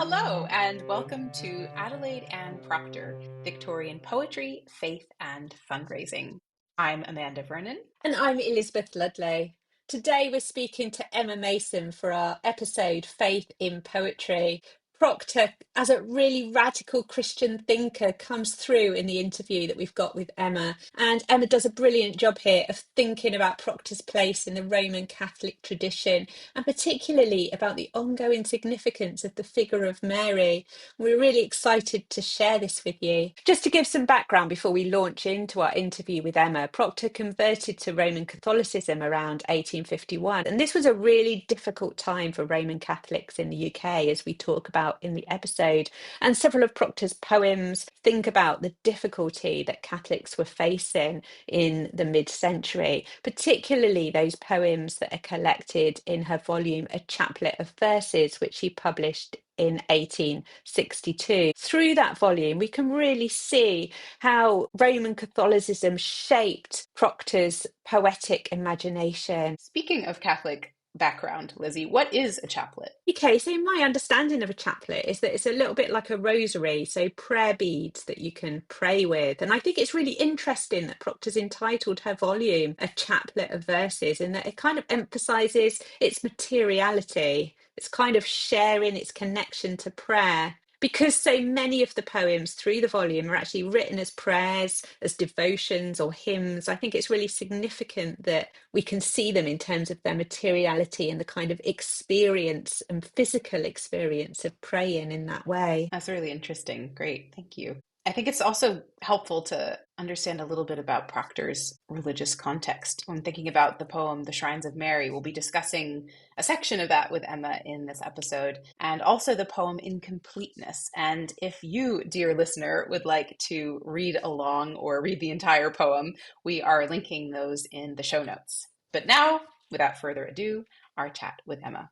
Hello, and welcome to Adelaide Procter, Victorian Poetry, Faith, and Fundraising. I'm Amanda Vernon. And I'm Elizabeth Ludlow. Today we're speaking to Emma Mason for our episode Faith in Poetry. Procter, as a really radical Christian thinker, comes through in the interview that we've got with Emma. And Emma does a brilliant job here of thinking about Procter's place in the Roman Catholic tradition, and particularly about the ongoing significance of the figure of Mary. We're really excited to share this with you. Just to give some background before we launch into our interview with Emma, Procter converted to Roman Catholicism around 1851. And this was a really difficult time for Roman Catholics in the UK, as we talk about in the episode. And several of Procter's poems think about the difficulty that Catholics were facing in the mid-century, particularly those poems that are collected in her volume, A Chaplet of Verses, which she published in 1862. Through that volume, we can really see how Roman Catholicism shaped Procter's poetic imagination. Speaking of Catholic background, Lizzie, what is a chaplet? Okay, so my understanding of a chaplet is that it's a little bit like a rosary, so prayer beads that you can pray with. And I think it's really interesting that Procter's entitled her volume A Chaplet of Verses, in that it kind of emphasises its materiality. It's kind of sharing its connection to prayer. Because so many of the poems through the volume are actually written as prayers, as devotions or hymns, I think it's really significant that we can see them in terms of their materiality and the kind of experience and physical experience of praying in that way. That's really interesting. Great, thank you. I think it's also helpful to understand a little bit about Procter's religious context. When thinking about the poem, The Shrines of Mary, we'll be discussing a section of that with Emma in this episode, and also the poem Incompleteness. And if you, dear listener, would like to read along or read the entire poem, we are linking those in the show notes. But now, without further ado, our chat with Emma.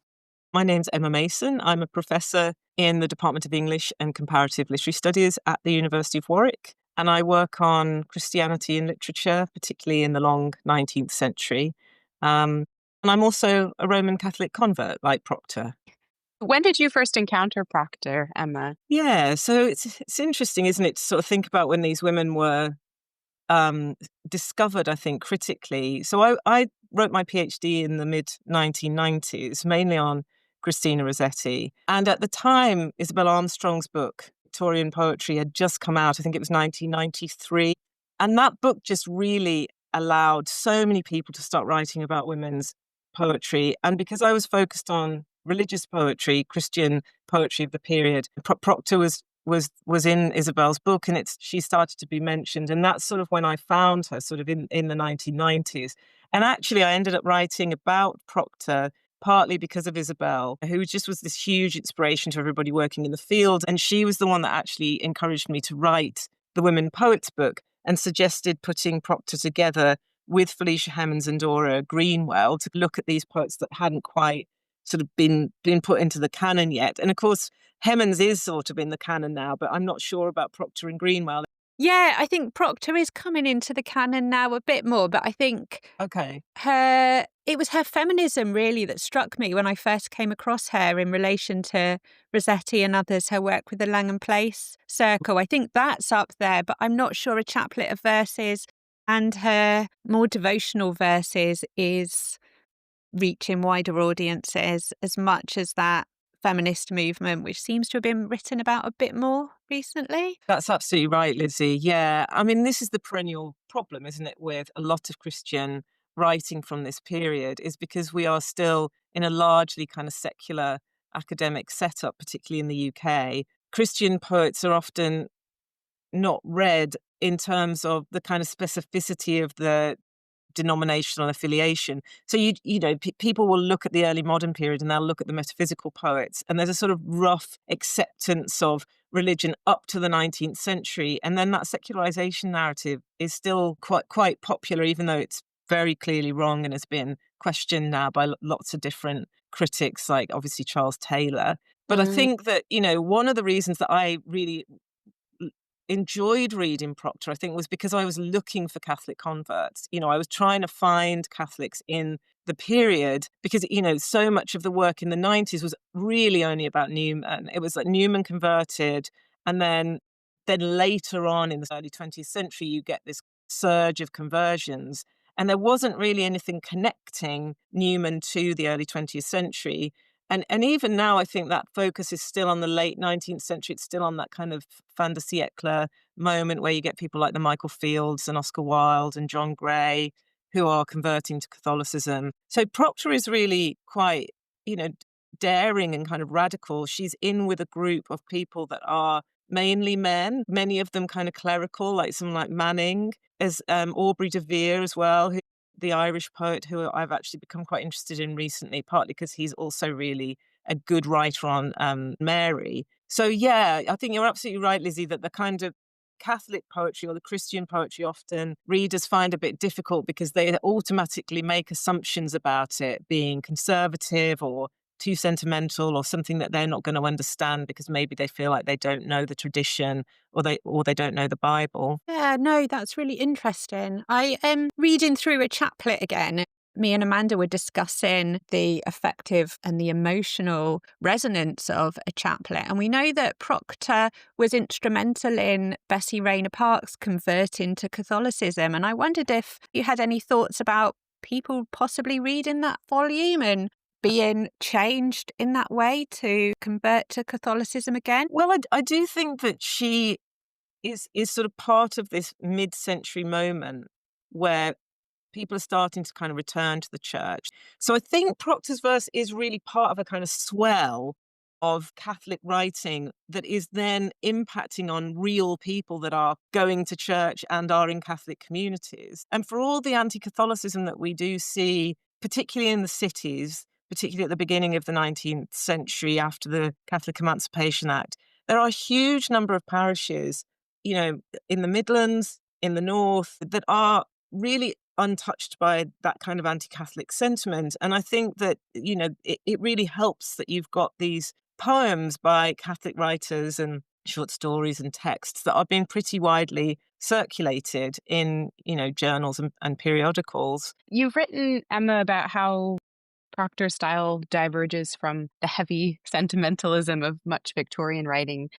My name's Emma Mason. I'm a professor in the Department of English and Comparative Literary Studies at the University of Warwick, and I work on Christianity and literature, particularly in the long 19th century. And I'm also a Roman Catholic convert, like Procter. When did you first encounter Procter, Emma? Yeah, so it's interesting, isn't it, to sort of think about when these women were discovered, I think, critically. So I wrote my PhD in the mid-1990s, mainly on Christina Rossetti. And at the time, Isabel Armstrong's book, Victorian Poetry, had just come out. I think it was 1993. And that book just really allowed so many people to start writing about women's poetry. And because I was focused on religious poetry, Christian poetry of the period, Procter was in Isabel's book, and she started to be mentioned. And that's sort of when I found her, sort of in the 1990s. And actually, I ended up writing about Procter partly because of Isabel, who just was this huge inspiration to everybody working in the field. And she was the one that actually encouraged me to write the Women Poets book and suggested putting Procter together with Felicia Hemans and Dora Greenwell to look at these poets that hadn't quite sort of been put into the canon yet. And of course, Hemans is sort of in the canon now, but I'm not sure about Procter and Greenwell. Yeah, I think Procter is coming into the canon now a bit more, but I think Okay. it was her feminism really that struck me when I first came across her in relation to Rossetti and others, her work with the Langham Place Circle. I think that's up there, but I'm not sure A Chaplet of Verses and her more devotional verses is reaching wider audiences as much as that feminist movement, which seems to have been written about a bit more recently. That's absolutely right, Lizzie. Yeah. I mean, this is the perennial problem, isn't it, with a lot of Christian writing from this period, is because we are still in a largely kind of secular academic setup, particularly in the UK. Christian poets are often not read in terms of the kind of specificity of the denominational affiliation. So people will look at the early modern period and they'll look at the metaphysical poets, and there's a sort of rough acceptance of religion up to the 19th century, and then that secularization narrative is still quite popular, even though it's very clearly wrong and has been questioned now by lots of different critics, like obviously Charles Taylor. But I think that one of the reasons that I really enjoyed reading Procter, I think, was because I was looking for Catholic converts. I was trying to find Catholics in the period, because, so much of the work in the 90s was really only about Newman. It was like Newman converted, and then later on in the early 20th century, you get this surge of conversions. And there wasn't really anything connecting Newman to the early 20th century. And even now, I think that focus is still on the late 19th century. It's still on that kind of fin de siècle moment where you get people like the Michael Fields and Oscar Wilde and John Gray who are converting to Catholicism. So Procter is really quite, daring and kind of radical. She's in with a group of people that are mainly men, many of them kind of clerical, like someone like Manning, as Aubrey de Vere as well, the Irish poet who I've actually become quite interested in recently, partly because he's also really a good writer on Mary. So, yeah, I think you're absolutely right, Lizzie, that the kind of Catholic poetry or the Christian poetry often readers find a bit difficult because they automatically make assumptions about it being conservative or too sentimental or something that they're not going to understand because maybe they feel like they don't know the tradition or they don't know the Bible. Yeah, no, that's really interesting. I am reading through a chaplet again. Me and Amanda were discussing the affective and the emotional resonance of a chaplet. And we know that Procter was instrumental in Bessie Rayner Parkes converting to Catholicism. And I wondered if you had any thoughts about people possibly reading that volume and being changed in that way to convert to Catholicism again? Well, I do think that she is sort of part of this mid-century moment where people are starting to kind of return to the church. So I think Procter's verse is really part of a kind of swell of Catholic writing that is then impacting on real people that are going to church and are in Catholic communities. And for all the anti-Catholicism that we do see, particularly in the cities, particularly at the beginning of the 19th century after the Catholic Emancipation Act, there are a huge number of parishes, in the Midlands, in the North, that are really untouched by that kind of anti-Catholic sentiment. And I think that, it really helps that you've got these poems by Catholic writers and short stories and texts that are being pretty widely circulated in, journals and periodicals. You've written, Emma, about how Procter's style diverges from the heavy sentimentalism of much Victorian writing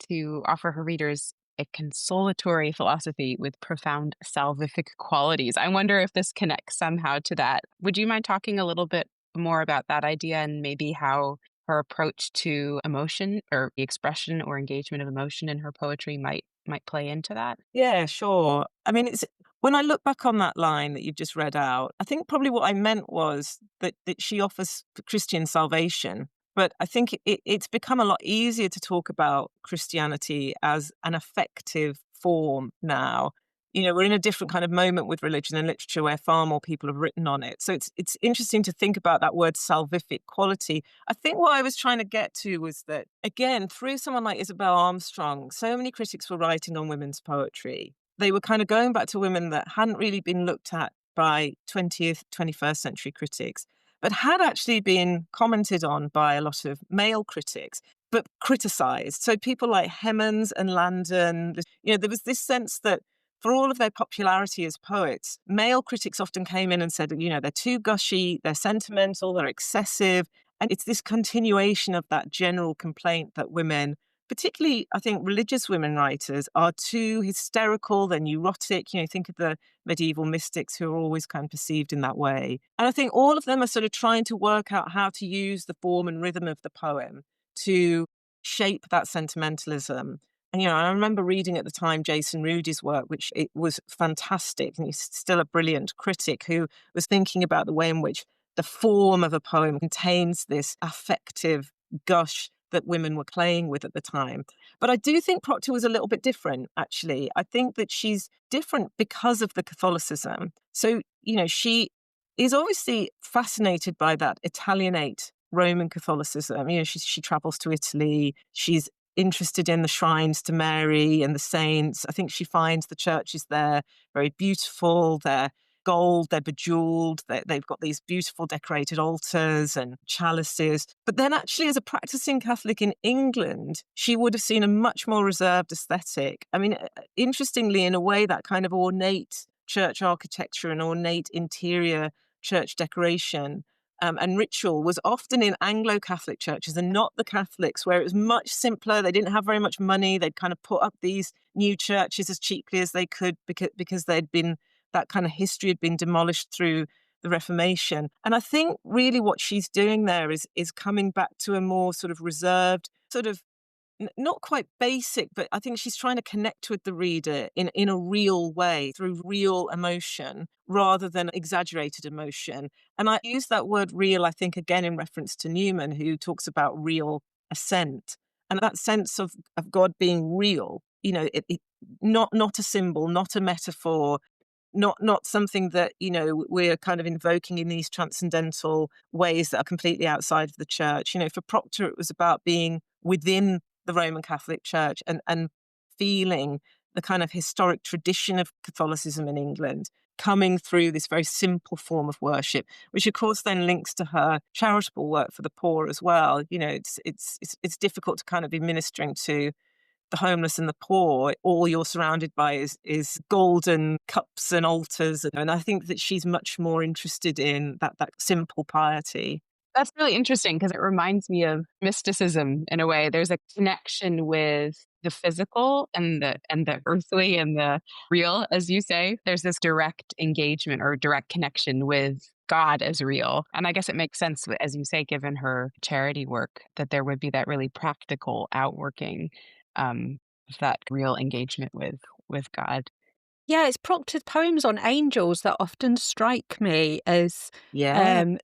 to offer her readers a consolatory philosophy with profound salvific qualities. I wonder if this connects somehow to that. Would you mind talking a little bit more about that idea and maybe how her approach to emotion or the expression or engagement of emotion in her poetry might play into that? Yeah, sure. I mean, when I look back on that line that you've just read out, I think probably what I meant was that she offers Christian salvation. But I think it's become a lot easier to talk about Christianity as an effective form now. We're in a different kind of moment with religion and literature where far more people have written on it. So it's interesting to think about that word salvific quality. I think what I was trying to get to was that, again, through someone like Isabel Armstrong, so many critics were writing on women's poetry. They were kind of going back to women that hadn't really been looked at by 20th, 21st century critics, but had actually been commented on by a lot of male critics, but criticised. So people like Hemans and Landon, there was this sense that for all of their popularity as poets, male critics often came in and said, they're too gushy, they're sentimental, they're excessive. And it's this continuation of that general complaint that women, particularly, I think, religious women writers, are too hysterical, they're neurotic. Think of the medieval mystics who are always kind of perceived in that way. And I think all of them are sort of trying to work out how to use the form and rhythm of the poem to shape that sentimentalism. And, I remember reading at the time Jason Rudy's work, which it was fantastic. And he's still a brilliant critic who was thinking about the way in which the form of a poem contains this affective gush that women were playing with at the time. But I do think Procter was a little bit different, actually. I think that she's different because of the Catholicism. So, she is obviously fascinated by that Italianate Roman Catholicism. She travels to Italy. She's interested in the shrines to Mary and the saints. I think she finds the churches there very beautiful. They're gold, they're bejeweled, they've got these beautiful decorated altars and chalices. But then actually, as a practicing Catholic in England, she would have seen a much more reserved aesthetic. I mean, interestingly, in a way, that kind of ornate church architecture and ornate interior church decoration and ritual was often in Anglo-Catholic churches and not the Catholics, where it was much simpler. They didn't have very much money. They'd kind of put up these new churches as cheaply as they could because that kind of history had been demolished through the Reformation. And I think really what she's doing there is coming back to a more sort of reserved, sort of not quite basic, but I think she's trying to connect with the reader in a real way through real emotion rather than exaggerated emotion. And I use that word real, I think, again, in reference to Newman, who talks about real assent. And that sense of God being real, not a symbol, not a metaphor, not something that, we're kind of invoking in these transcendental ways that are completely outside of the church. For Procter, it was about being within the Roman Catholic Church and feeling the kind of historic tradition of Catholicism in England coming through this very simple form of worship, which of course then links to her charitable work for the poor as well. It's difficult to kind of be ministering to the homeless and the poor. All you're surrounded by is golden cups and altars, and I think that she's much more interested in that simple piety. That's really interesting because it reminds me of mysticism in a way. There's a connection with the physical and the earthly and the real, as you say. There's this direct engagement or direct connection with God as real. And I guess it makes sense, as you say, given her charity work, that there would be that really practical outworking of that real engagement with God. Yeah, it's Procter's poems on angels that often strike me as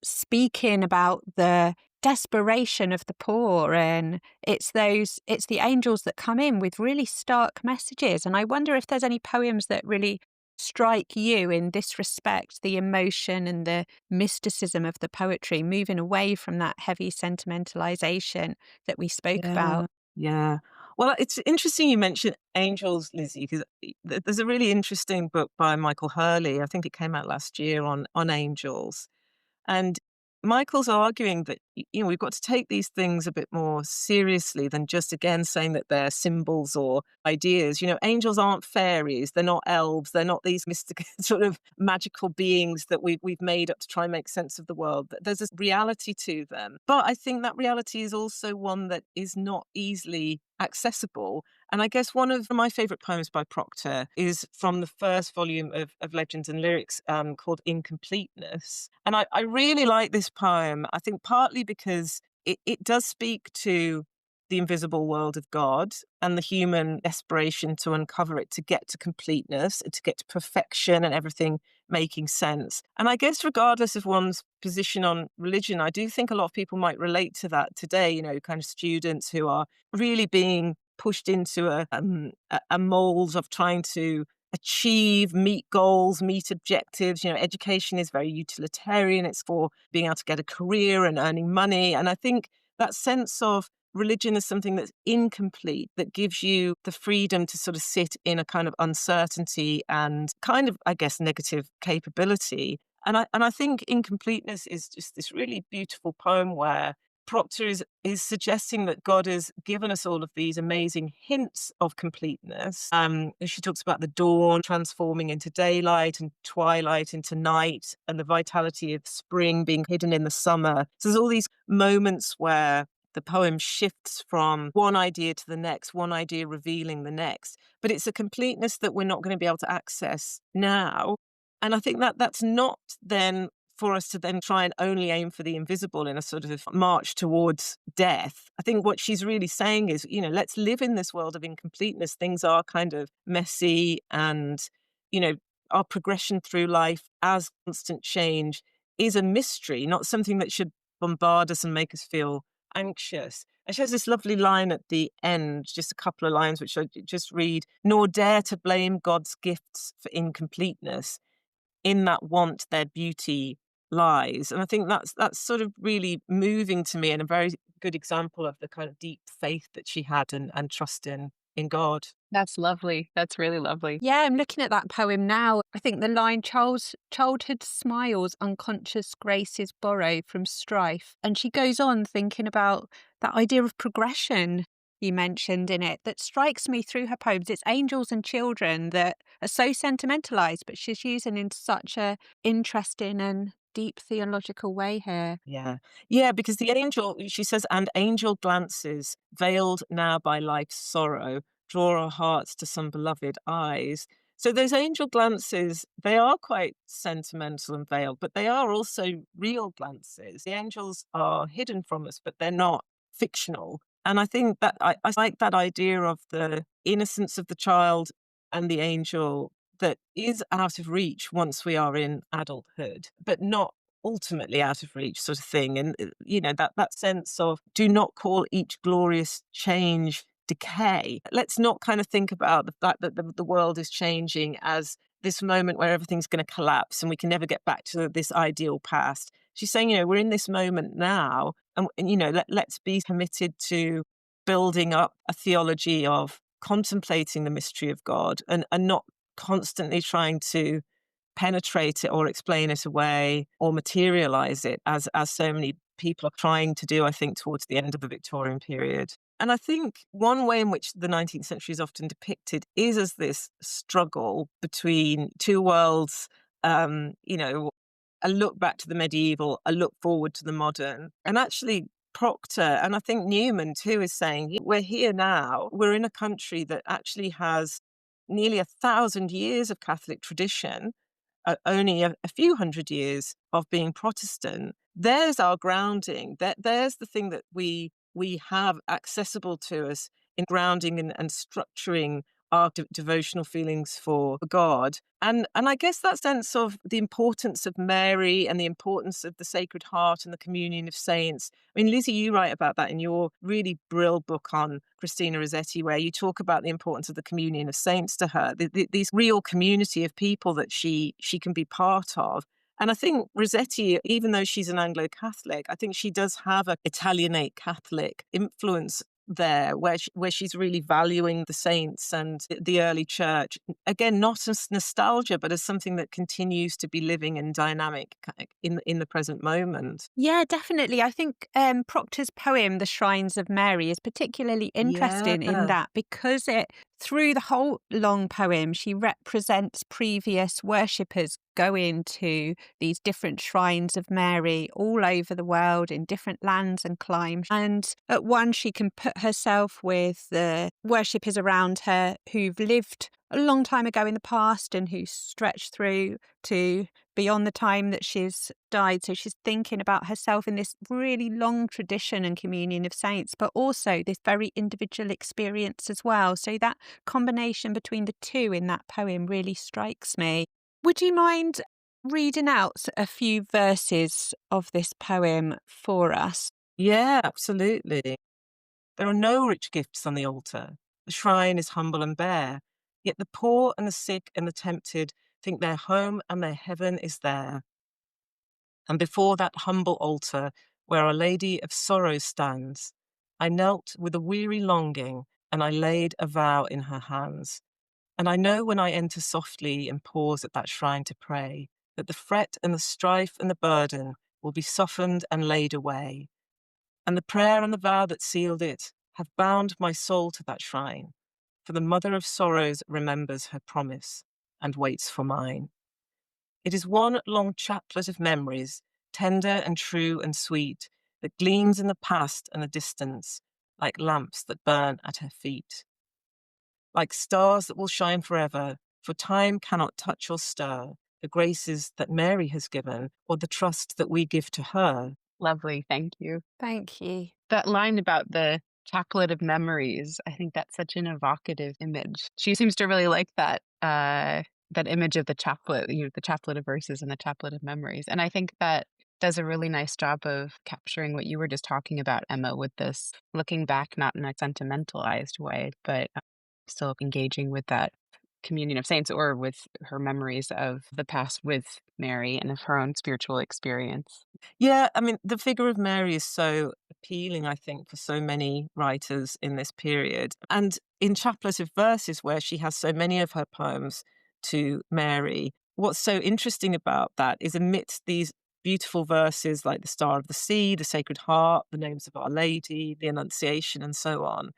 speaking about the desperation of the poor, and it's the angels that come in with really stark messages. And I wonder if there's any poems that really strike you in this respect, the emotion and the mysticism of the poetry, moving away from that heavy sentimentalization that we spoke about. Yeah. Well, it's interesting you mentioned angels, Lizzie, because there's a really interesting book by Michael Hurley. I think it came out last year on angels. And Michael's arguing that, we've got to take these things a bit more seriously than just, again, saying that they're symbols or ideas. Angels aren't fairies. They're not elves. They're not these mystical sort of magical beings that we've made up to try and make sense of the world. There's this reality to them. But I think that reality is also one that is not easily accessible. And I guess one of my favourite poems by Procter is from the first volume of Legends and Lyrics called Incompleteness. And I really like this poem, I think partly because it does speak to the invisible world of God and the human aspiration to uncover it, to get to completeness, to get to perfection and everything making sense. And I guess regardless of one's position on religion, I do think a lot of people might relate to that today, kind of students who are really being pushed into a mold of trying to achieve, meet goals, meet objectives. Education is very utilitarian. It's for being able to get a career and earning money. And I think that sense of religion is something that's incomplete, that gives you the freedom to sort of sit in a kind of uncertainty and kind of, I guess, negative capability. And I think Incompleteness is just this really beautiful poem where Procter is suggesting that God has given us all of these amazing hints of completeness. She talks about the dawn transforming into daylight and twilight into night and the vitality of spring being hidden in the summer. So there's all these moments where the poem shifts from one idea to the next, one idea revealing the next. But it's a completeness that we're not going to be able to access now. And I think that that's not then for us to then try and only aim for the invisible in a sort of march towards death. I think what she's really saying is, let's live in this world of incompleteness. Things are kind of messy and, our progression through life as constant change is a mystery, not something that should bombard us and make us feel anxious. And she has this lovely line at the end, just a couple of lines, which I just read: "Nor dare to blame God's gifts for incompleteness. In that want their beauty lies." And I think that's sort of really moving to me and a very good example of the kind of deep faith that she had and trust in God. That's lovely. That's really lovely. Yeah, I'm looking at that poem now. I think the line, childhood smiles, unconscious graces borrow from strife. And she goes on thinking about that idea of progression you mentioned in it that strikes me through her poems. It's angels and children that are so sentimentalized, but she's using in such a interesting and deep theological way here. Yeah. Yeah, because the angel, she says, and angel glances, veiled now by life's sorrow, draw our hearts to some beloved eyes. So those angel glances, they are quite sentimental and veiled, but they are also real glances. The angels are hidden from us, but they're not fictional. And I think that I like that idea of the innocence of the child and the angel that is out of reach once we are in adulthood, but not ultimately out of reach, sort of thing. And that sense of, do not call each glorious change decay. Let's not kind of think about the fact that the world is changing as this moment where everything's going to collapse and we can never get back to this ideal past. She's saying, we're in this moment now, and let's be committed to building up a theology of contemplating the mystery of God, and not constantly trying to penetrate it or explain it away or materialize it, as so many people are trying to do, I think, towards the end of the Victorian period. And I think one way in which the 19th century is often depicted is as this struggle between two worlds, a look back to the medieval, a look forward to the modern. And actually, Procter, and I think Newman too, is saying, we're here now. We're in a country that actually has nearly 1,000 years of Catholic tradition, only a few hundred years of being Protestant. There's our grounding. There's the thing that we have accessible to us in grounding and structuring our devotional feelings for God. And I guess that sense of the importance of Mary and the importance of the Sacred Heart and the communion of saints. I mean, Lizzie, you write about that in your really brilliant book on Christina Rossetti, where you talk about the importance of the communion of saints to her, these real community of people that she can be part of. And I think Rossetti, even though she's an Anglo-Catholic, I think she does have an Italianate Catholic influence there, where she's really valuing the saints and the early church. Again, not as nostalgia, but as something that continues to be living and dynamic in the present moment. Yeah, definitely. I think Procter's poem, The Shrines of Mary, is particularly interesting in Yeah. that because through the whole long poem, she represents previous worshippers going to these different shrines of Mary all over the world in different lands and climes. And at one, she can put herself with the worshippers around her who've lived a long time ago in the past and who stretched through to beyond the time that she's died. So she's thinking about herself in this really long tradition and communion of saints, but also this very individual experience as well. So that combination between the two in that poem really strikes me. Would you mind reading out a few verses of this poem for us? Yeah, absolutely. There are no rich gifts on the altar. The shrine is humble and bare. Yet the poor and the sick and the tempted think their home and their heaven is there. And before that humble altar, where Our Lady of Sorrows stands, I knelt with a weary longing, and I laid a vow in her hands. And I know when I enter softly and pause at that shrine to pray, that the fret and the strife and the burden will be softened and laid away. And the prayer and the vow that sealed it have bound my soul to that shrine, for the Mother of Sorrows remembers her promise and waits for mine. It is one long chaplet of memories, tender and true and sweet, that gleams in the past and the distance, like lamps that burn at her feet. Like stars that will shine forever, for time cannot touch or stir the graces that Mary has given, or the trust that we give to her. Lovely. Thank you. Thank you. That line about the chaplet of memories, I think that's such an evocative image. She seems to really like that image of the chaplet, the chaplet of verses and the chaplet of memories. And I think that does a really nice job of capturing what you were just talking about, Emma, with this looking back, not in a sentimentalized way, but still engaging with that communion of saints or with her memories of the past with Mary and of her own spiritual experience. Yeah, I mean, the figure of Mary is so appealing, I think, for so many writers in this period. And in Chaplet of Verses, where she has so many of her poems to Mary, what's so interesting about that is amidst these beautiful verses like the Star of the Sea, the Sacred Heart, the names of Our Lady, the Annunciation, and so on,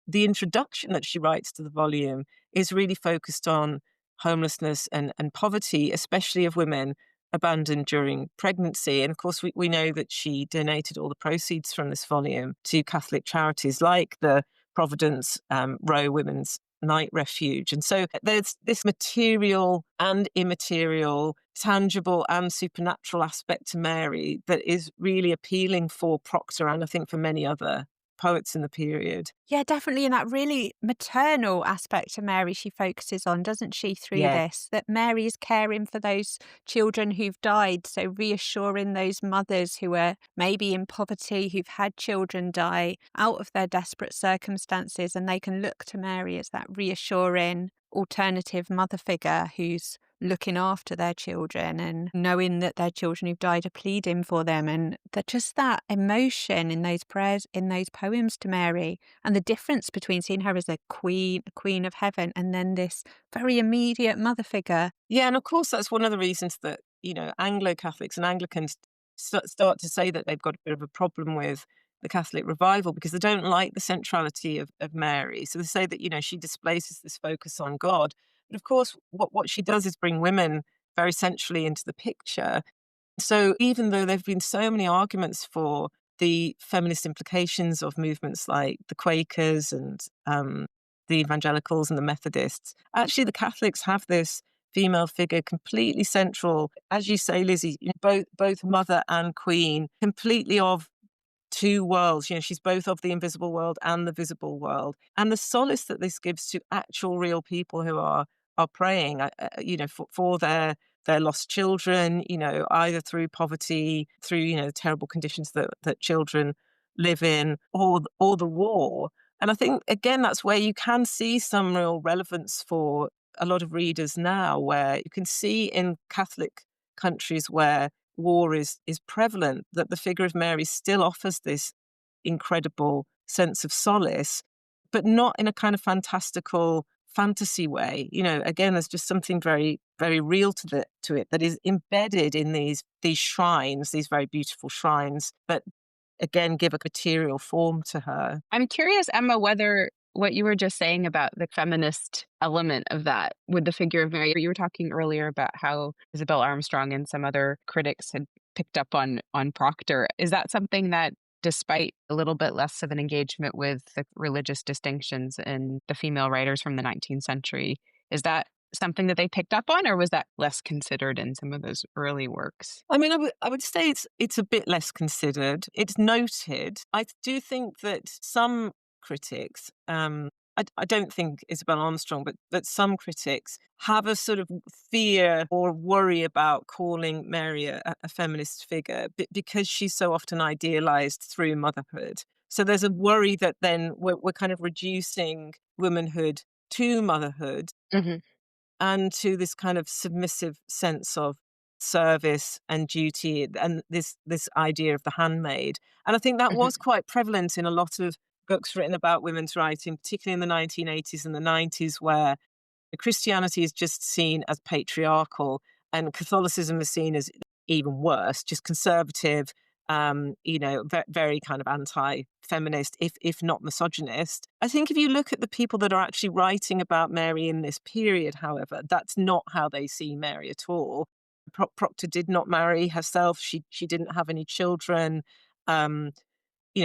the introduction that she writes to the volume is really focused on homelessness and poverty, especially of women, abandoned during pregnancy. And of course, we know that she donated all the proceeds from this volume to Catholic charities like the Providence Row Women's Night Refuge. And so there's this material and immaterial, tangible and supernatural aspect to Mary that is really appealing for Procter and I think for many other poets in the period. Yeah, definitely. And that really maternal aspect to Mary she focuses on, doesn't she, through Yeah. this? That Mary is caring for those children who've died. So reassuring those mothers who are maybe in poverty, who've had children die out of their desperate circumstances. And they can look to Mary as that reassuring alternative mother figure who's looking after their children and knowing that their children who've died are pleading for them. And that just that emotion in those prayers, in those poems to Mary, and the difference between seeing her as a queen of heaven, and then this very immediate mother figure. Yeah, and of course that's one of the reasons that, Anglo-Catholics and Anglicans start to say that they've got a bit of a problem with the Catholic revival because they don't like the centrality of Mary. So they say that, she displaces this focus on God. But of course, what she does is bring women very centrally into the picture. So even though there have been so many arguments for the feminist implications of movements like the Quakers and the evangelicals and the Methodists, actually the Catholics have this female figure completely central, as you say, Lizzie, both mother and queen, completely of two worlds. She's both of the invisible world and the visible world. And the solace that this gives to actual real people who are praying, for their lost children, either through poverty, through, terrible conditions that children live in, or the war. And I think, again, that's where you can see some real relevance for a lot of readers now, where you can see in Catholic countries where war is prevalent, that the figure of Mary still offers this incredible sense of solace, but not in a kind of fantastical fantasy way. Again, there's just something very, very real to it that is embedded in these shrines, these very beautiful shrines that again give a material form to her. I'm curious, Emma, whether what you were just saying about the feminist element of that with the figure of Mary, you were talking earlier about how Isabel Armstrong and some other critics had picked up on Procter. Is that something that, despite a little bit less of an engagement with the religious distinctions in the female writers from the 19th century, is that something that they picked up on, or was that less considered in some of those early works? I mean, I would say it's a bit less considered. It's noted. I do think that some critics, I don't think Isabel Armstrong, but some critics have a sort of fear or worry about calling Mary a feminist figure because she's so often idealized through motherhood. So there's a worry that then we're kind of reducing womanhood to motherhood. Mm-hmm. And to this kind of submissive sense of service and duty and this idea of the handmaid. And I think that Mm-hmm. was quite prevalent in a lot of books written about women's writing, particularly in the 1980s and the 90s, where Christianity is just seen as patriarchal and Catholicism is seen as even worse, just conservative, very kind of anti-feminist, if not misogynist. I think if you look at the people that are actually writing about Mary in this period, however, that's not how they see Mary at all. Procter did not marry herself. She didn't have any children.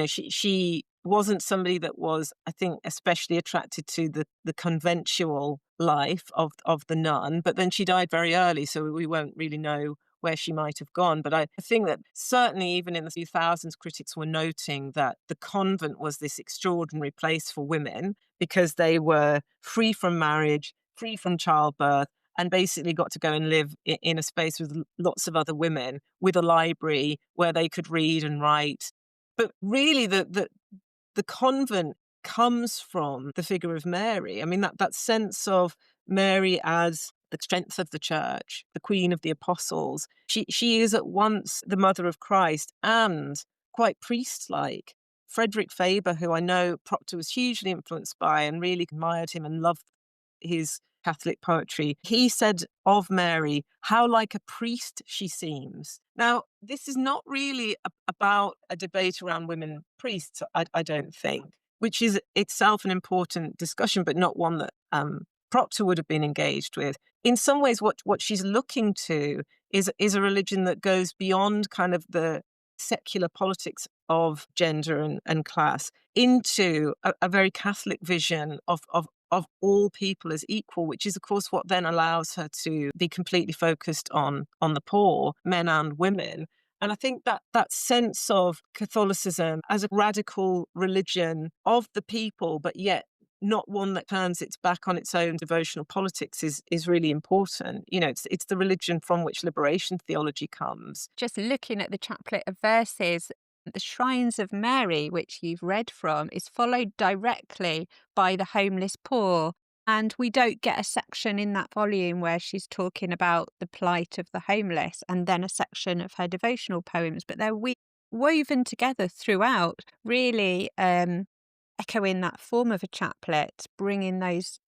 She wasn't somebody that was, I think, especially attracted to the conventual life of the nun. But then she died very early, so we won't really know where she might have gone. But I think that certainly even in the 2000s, critics were noting that the convent was this extraordinary place for women because they were free from marriage, free from childbirth, and basically got to go and live in a space with lots of other women, with a library where they could read and write. But really, the convent comes from the figure of Mary. I mean, that sense of Mary as the strength of the church, the queen of the apostles. She is at once the mother of Christ and quite priest-like. Frederick Faber, who I know Procter was hugely influenced by and really admired him and loved his Catholic poetry, he said of Mary, how like a priest she seems. Now, this is not really about a debate around women priests, I don't think, which is itself an important discussion, but not one that Procter would have been engaged with. In some ways, what she's looking to is a religion that goes beyond kind of the secular politics of gender and class into a very Catholic vision of all people as equal, which is, of course, what then allows her to be completely focused on the poor, men and women. And I think that sense of Catholicism as a radical religion of the people, but yet not one that turns its back on its own devotional politics is really important. You know, it's the religion from which liberation theology comes. Just looking at the chaplet of verses, the Shrines of Mary, which you've read from, is followed directly by the homeless poor. And we don't get a section in that volume where she's talking about the plight of the homeless and then a section of her devotional poems, but they're woven together throughout, really echoing that form of a chaplet, bringing those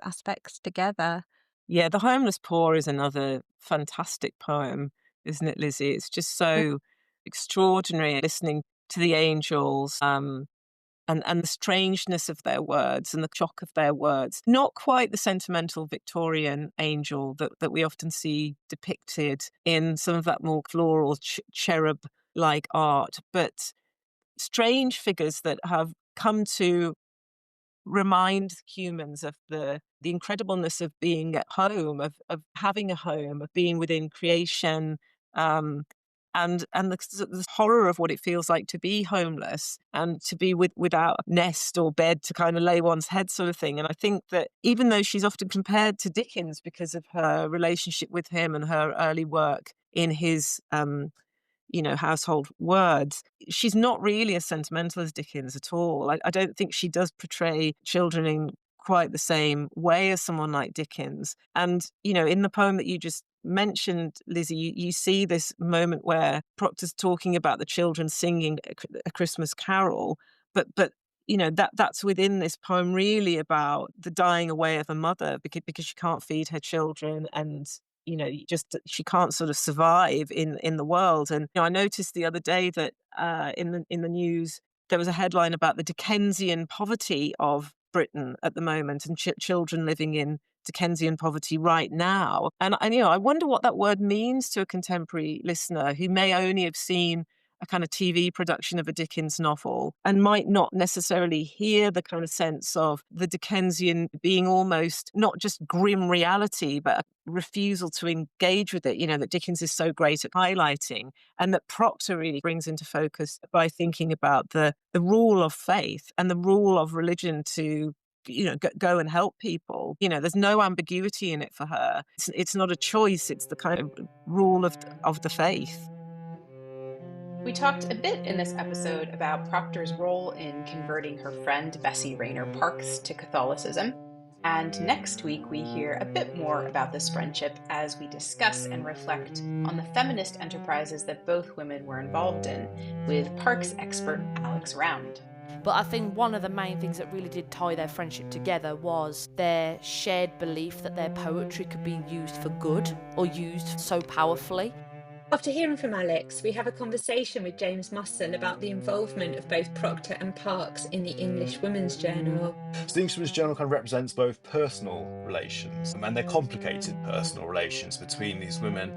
aspects together. Yeah, The Homeless Poor is another fantastic poem, isn't it, Lizzie? It's just so extraordinary listening to the angels, and the strangeness of their words and the shock of their words. Not quite the sentimental Victorian angel that we often see depicted in some of that more floral cherub-like art, but strange figures that have come to remind humans of the incredibleness of being at home, of having a home, of being within creation, um, and the horror of what it feels like to be homeless and to be without nest or bed to kind of lay one's head, sort of thing. And I think that even though she's often compared to Dickens because of her relationship with him and her early work in his household words, she's not really as sentimental as Dickens at all. I don't think she does portray children in quite the same way as someone like Dickens. And, in the poem that you just mentioned, Lizzie, you see this moment where Procter's talking about the children singing a Christmas carol, but that's within this poem really about the dying away of a mother because she can't feed her children, and she can't sort of survive in the world. And I noticed the other day that in the news there was a headline about the Dickensian poverty of Britain at the moment, and children living in Dickensian poverty right now. And I wonder what that word means to a contemporary listener who may only have seen a kind of TV production of a Dickens novel and might not necessarily hear the kind of sense of the Dickensian being almost not just grim reality, but a refusal to engage with it, that Dickens is so great at highlighting, and that Procter really brings into focus by thinking about the rule of faith and the rule of religion to go and help people. There's no ambiguity in it for her. It's not a choice. It's the kind of rule of the faith. We talked a bit in this episode about Procter's role in converting her friend Bessie Rayner Parkes to Catholicism. And next week, we hear a bit more about this friendship as we discuss and reflect on the feminist enterprises that both women were involved in, with Parkes expert Alex Round. But I think one of the main things that really did tie their friendship together was their shared belief that their poetry could be used for good or used so powerfully. After hearing from Alex, we have a conversation with James Musson about the involvement of both Procter and Parkes in the English Women's Journal. So the English Women's Journal kind of represents both personal relations and their complicated personal relations between these women,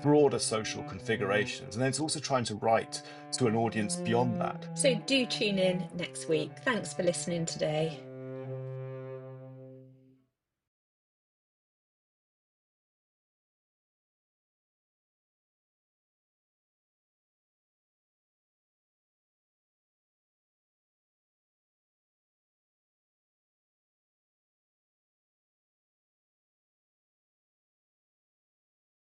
broader social configurations, and then it's also trying to write to an audience beyond that. So do tune in next week. Thanks for listening today.